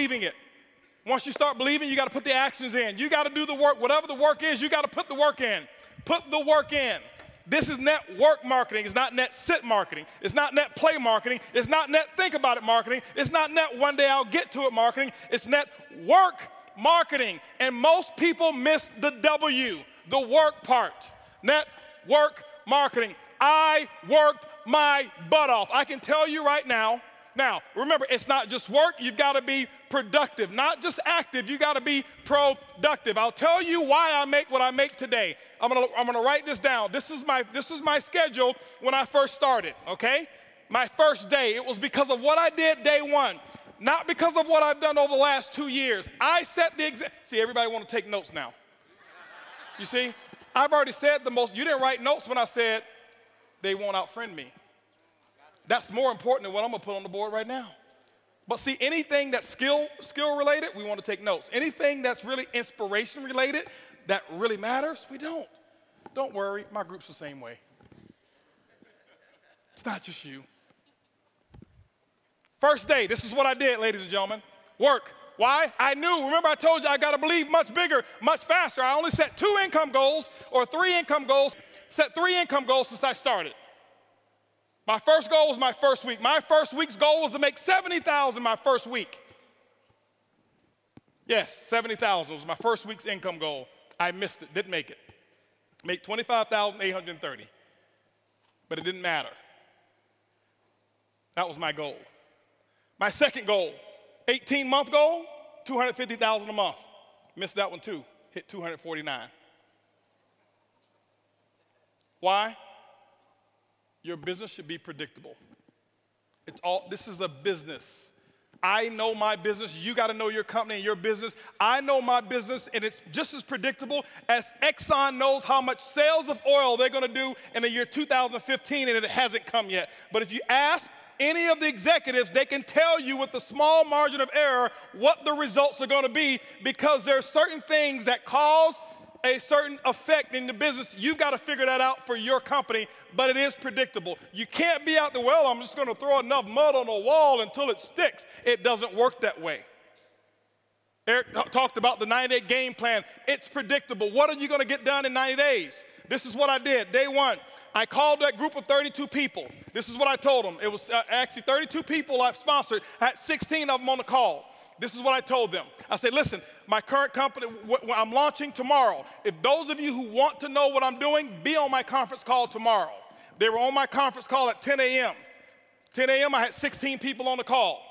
believing it. Once you start believing, you got to put the actions in. You got to do the work. Whatever the work is, you got to put the work in. Put the work in. This is network marketing. It's not net sit marketing. It's not net play marketing. It's not net think about it marketing. It's not net one day I'll get to it marketing. It's net work marketing. And most people miss the W, the work part. Network marketing. I worked my butt off. I can tell you right now. Now, remember, it's not just work. You've got to be productive, not just active. You got to be productive. I'll tell you why I make what I make today. I'm gonna write this down. This is my schedule when I first started, okay? My first day, it was because of what I did day one, not because of what I've done over the last 2 years. I set the example. See, everybody want to take notes now. You see? I've already said the most. You didn't write notes when I said they won't outfriend me. That's more important than what I'm going to put on the board right now. But see, anything that's skill related, we want to take notes. Anything that's really inspiration related, that really matters, we don't. Don't worry, my group's the same way. It's not just you. First day, this is what I did, ladies and gentlemen. Work. Why? I knew. Remember, I told you I got to believe much bigger, much faster. I only set 2 income goals or 3 income goals. Set 3 income goals since I started. My first goal was my first week. My first week's goal was to make $70,000 my first week. Yes, $70,000 was my first week's income goal. I missed it, didn't make it. Made $25,830, but it didn't matter. That was my goal. My second goal, 18-month goal, $250,000 a month. Missed that one too, hit $249,000. Why? Your business should be predictable. This is a business. I know my business. You got to know your company and your business. I know my business, and it's just as predictable as Exxon knows how much sales of oil they're going to do in the year 2015, and it hasn't come yet. But if you ask any of the executives, they can tell you with a small margin of error what the results are going to be, because there are certain things that cause a certain effect in the business. You've got to figure that out for your company, but it is predictable. You can't be out there, well, I'm just going to throw enough mud on the wall until it sticks. It doesn't work that way. Eric talked about the 90-day game plan. It's predictable. What are you going to get done in 90 days? This is what I did. Day one, I called that group of 32 people. This is what I told them. It was actually 32 people I've sponsored. I had 16 of them on the call. This is what I told them. I said, listen, my current company, I'm launching tomorrow. If those of you who want to know what I'm doing, be on my conference call tomorrow. They were on my conference call at 10 a.m. 10 a.m., I had 16 people on the call.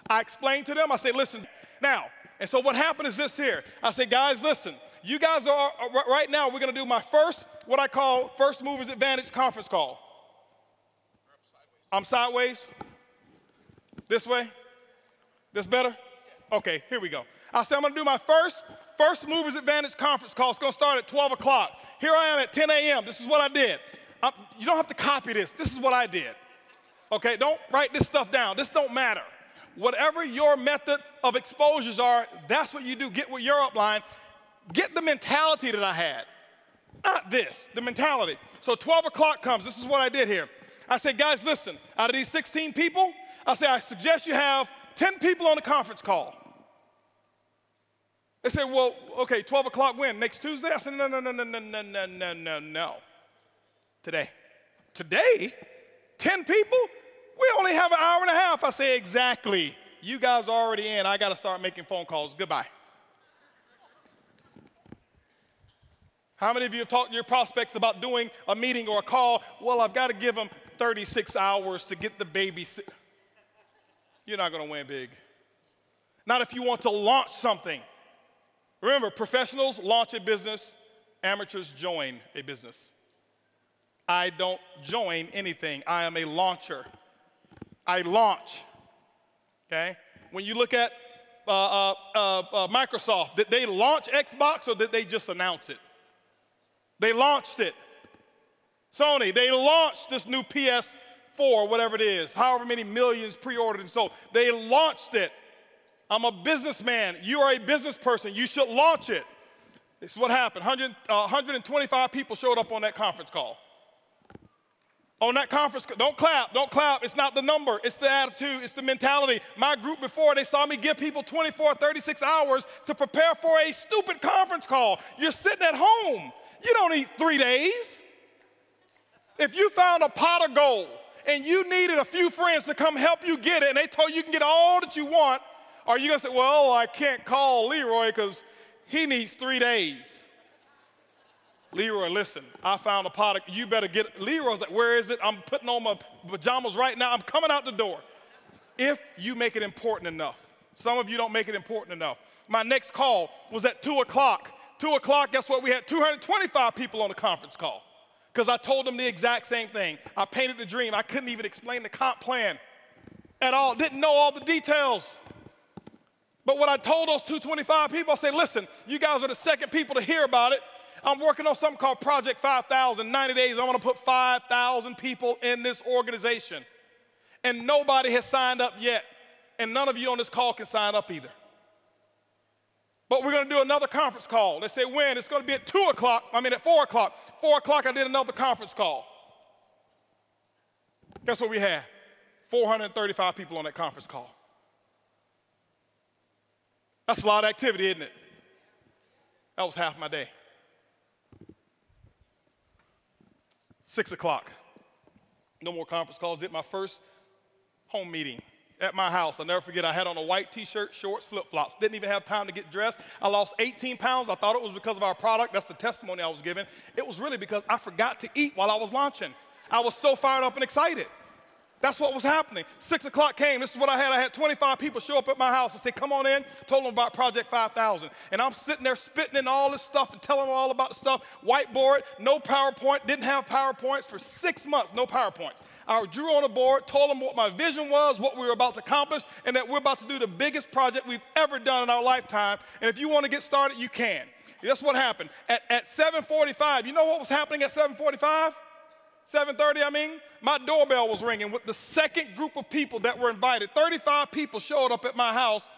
I explained to them, I said, listen, now, and so what happened is this here. I said, guys, listen, you guys are, right now, we're going to do my first, what I call First Movers Advantage conference call. I'm sideways? This way? This better? Okay, here we go. I said I'm going to do my First Movers Advantage conference call. It's going to start at 12 o'clock. Here I am at 10 a.m. This is what I did. You don't have to copy this. This is what I did. Okay, don't write this stuff down. This don't matter. Whatever your method of exposures are, that's what you do. Get with your upline. Get the mentality that I had. Not this, the mentality. So 12 o'clock comes. This is what I did here. I said, guys, listen, out of these 16 people, I said, I suggest you have 10 people on the conference call. They said, well, okay, 12 o'clock when? Next Tuesday? I said, no. Today. Today? 10 people? We only have an hour and a half. I say, exactly. You guys are already in. I got to start making phone calls. Goodbye. How many of you have talked to your prospects about doing a meeting or a call? Well, I've got to give them 36 hours to get the baby. You're not going to win big. Not if you want to launch something. Remember, professionals launch a business, amateurs join a business. I don't join anything. I am a launcher. I launch, okay? When you look at Microsoft, did they launch Xbox or did they just announce it? They launched it. Sony, they launched this new PS4, whatever it is, however many millions pre-ordered and sold. They launched it. I'm a businessman. You are a business person. You should launch it. This is what happened. 125 people showed up on that conference call. On that conference, don't clap, don't clap. It's not the number, it's the attitude, it's the mentality. My group before, they saw me give people 24, 36 hours to prepare for a stupid conference call. You're sitting at home. You don't need 3 days. If you found a pot of gold and you needed a few friends to come help you get it and they told you can get all that you want, are you gonna say, well, I can't call Leroy because he needs 3 days? Leroy, listen, I found a pot. You better get it. Leroy's like, where is it? I'm putting on my pajamas right now. I'm coming out the door. If you make it important enough. Some of you don't make it important enough. My next call was at 2 o'clock. 2 o'clock, guess what? We had 225 people on the conference call because I told them the exact same thing. I painted the dream. I couldn't even explain the comp plan at all. Didn't know all the details. But what I told those 225 people, I said, listen, you guys are the second people to hear about it. I'm working on something called Project 5,000. 90 days, I want to put 5,000 people in this organization. And nobody has signed up yet. And none of you on this call can sign up either. But we're going to do another conference call. They say when? It's going to be at 4 o'clock. 4 o'clock, I did another conference call. Guess what we had? 435 people on that conference call. That's a lot of activity, isn't it? That was half my day. 6 o'clock, no more conference calls. Did my first home meeting at my house. I'll never forget, I had on a white t-shirt, shorts, flip-flops. Didn't even have time to get dressed. I lost 18 pounds. I thought it was because of our product. That's the testimony I was giving. It was really because I forgot to eat while I was launching. I was so fired up and excited. That's what was happening. 6 o'clock came. This is what I had. I had 25 people show up at my house and say, come on in. Told them about Project 5,000. And I'm sitting there spitting in all this stuff and telling them all about the stuff. Whiteboard, no PowerPoint. Didn't have PowerPoints for 6 months, no PowerPoints. I drew on a board, told them what my vision was, what we were about to accomplish, and that we're about to do the biggest project we've ever done in our lifetime. And if you want to get started, you can. That's what happened. At 7:45, you know what was happening at 7:45? 7:30, my doorbell was ringing with the second group of people that were invited. 35 people showed up at my house.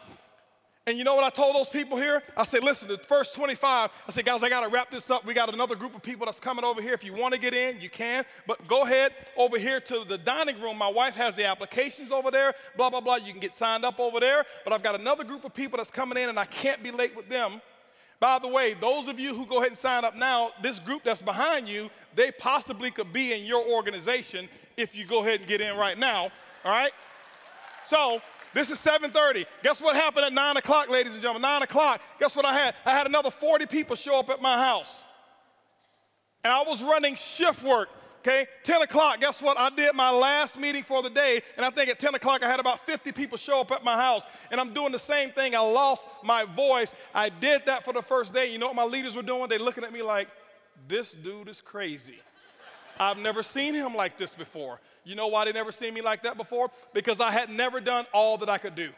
And you know what I told those people here? I said, listen, the first 25, I said, guys, I got to wrap this up. We got another group of people that's coming over here. If you want to get in, you can. But go ahead over here to the dining room. My wife has the applications over there, blah, blah, blah. You can get signed up over there. But I've got another group of people that's coming in, and I can't be late with them. By the way, those of you who go ahead and sign up now, this group that's behind you, they possibly could be in your organization if you go ahead and get in right now, all right? So this is 7:30. Guess what happened at 9 o'clock, ladies and gentlemen? 9 o'clock, guess what I had? I had another 40 people show up at my house. And I was running shift work. Okay, 10 o'clock, guess what? I did my last meeting for the day, and I think at 10 o'clock I had about 50 people show up at my house, and I'm doing the same thing. I lost my voice. I did that for the first day. You know what my leaders were doing? They're looking at me like, this dude is crazy. I've never seen him like this before. You know why they never seen me like that before? Because I had never done all that I could do.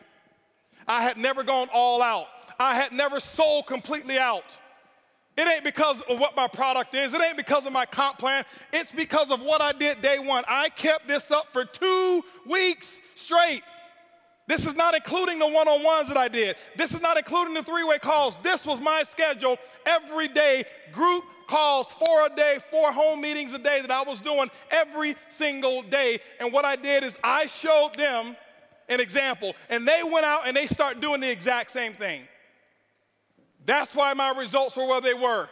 I had never gone all out. I had never sold completely out. It ain't because of what my product is. It ain't because of my comp plan. It's because of what I did day one. I kept this up for 2 weeks straight. This is not including the one-on-ones that I did. This is not including the three-way calls. This was my schedule every day, group calls, 4 a day, 4 home meetings a day that I was doing every single day. And what I did is I showed them an example, and they went out and they started doing the exact same thing. That's why my results were where they were.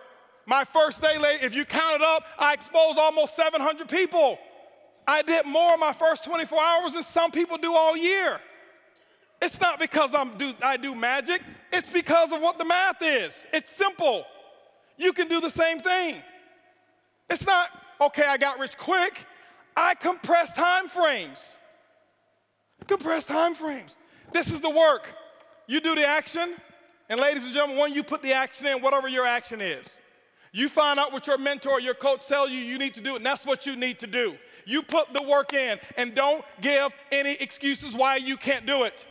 My first day, if you count it up, I exposed almost 700 people. I did more in my first 24 hours than some people do all year. It's not because I do magic. It's because of what the math is. It's simple. You can do the same thing. It's not, okay, I got rich quick. I compress time frames. Compress time frames. This is the work. You do the action. And ladies and gentlemen, when you put the action in, whatever your action is, you find out what your mentor or your coach tells you need to do, and that's what you need to do. You put the work in, and don't give any excuses why you can't do it.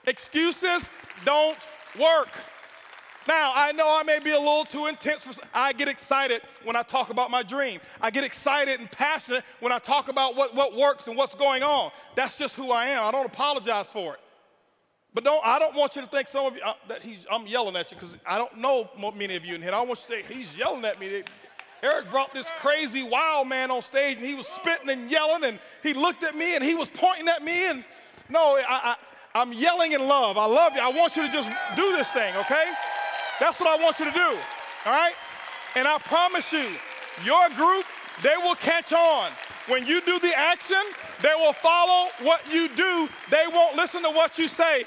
Excuses don't work. Now, I know I may be a little too intense. I get excited when I talk about my dream. I get excited and passionate when I talk about what works and what's going on. That's just who I am. I don't apologize for it. But I don't want you to think some of you, I'm yelling at you because I don't know many of you in here. I don't want you to think he's yelling at me. Eric brought this crazy wild man on stage, and he was spitting and yelling, and he looked at me, and he was pointing at me, and no, I'm yelling in love. I love you. I want you to just do this thing, okay? That's what I want you to do, all right? And I promise you, your group, they will catch on. When you do the action, they will follow what you do. They won't listen to what you say.